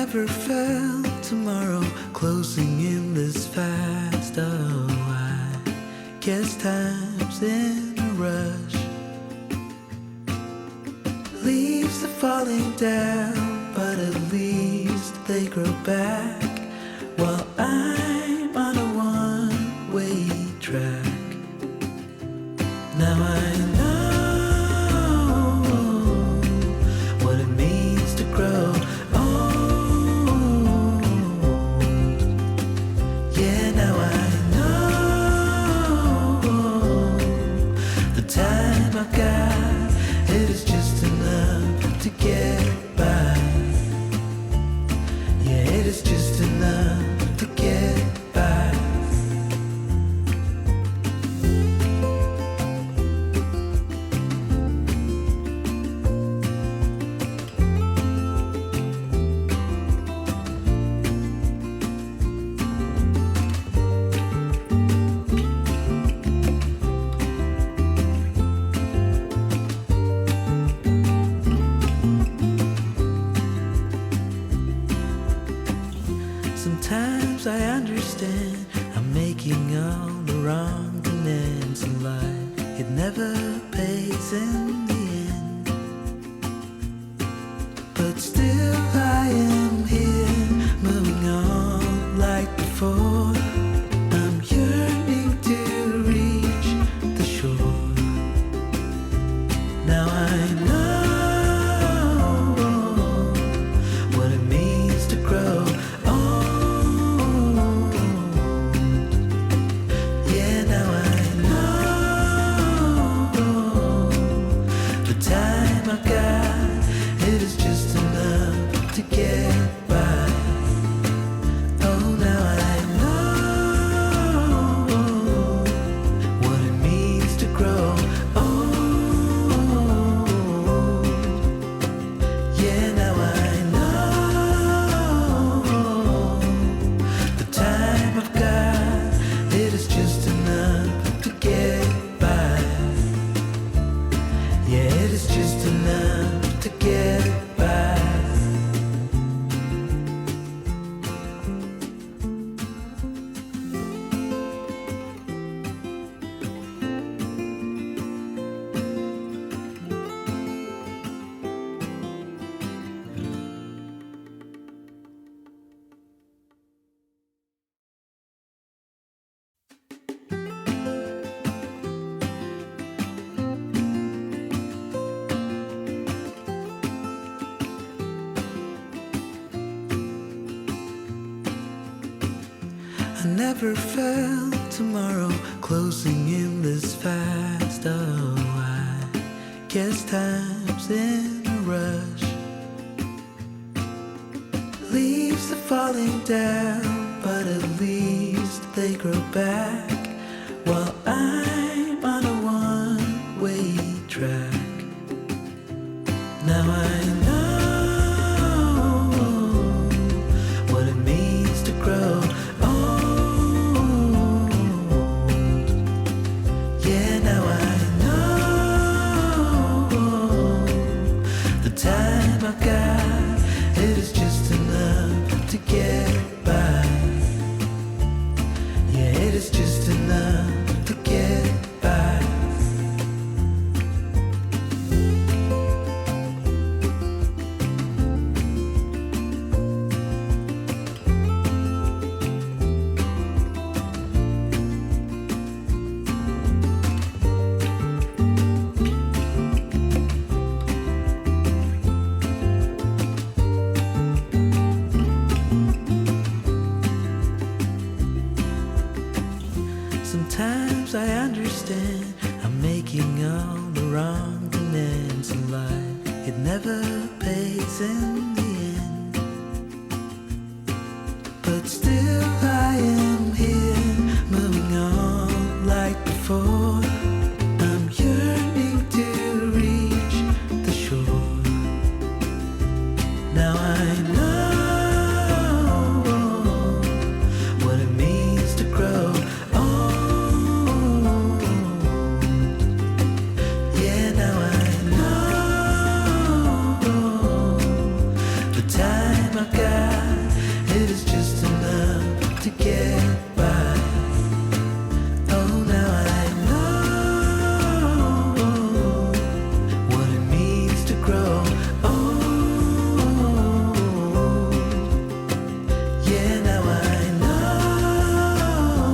never felt tomorrow closing in this fast. Oh, I guess time's in a rush. Leaves are falling down, but at least they grow back, while I'm on a one-way track. Now I know what it means to grow old. Yeah, now I know the time I've got, it is just enough to get by. Yeah, it is just enough to get by. Sometimes I understand I'm making all the wrong demands in life. It never pays in the end, but still I am here, moving on like before. I'm yearning to reach the shore. Now I know what it means to grow. I've got, it is just enough to get by. Oh, now I know what it means to grow old. Yeah, now I know the time I've got, it is just enough to get by. Yeah, it is just enough to get by. I never felt tomorrow closing in this fast. Oh, I guess time's in a rush. Leaves are falling down, but at least they grow back, while I'm on a one-way track. Now I know what it means to grow. Time I've got, it is just enough to get by. Yeah, it is just enough to get by. Sometimes I understand I'm making all the wrong demands in life. It never pays in the end, but still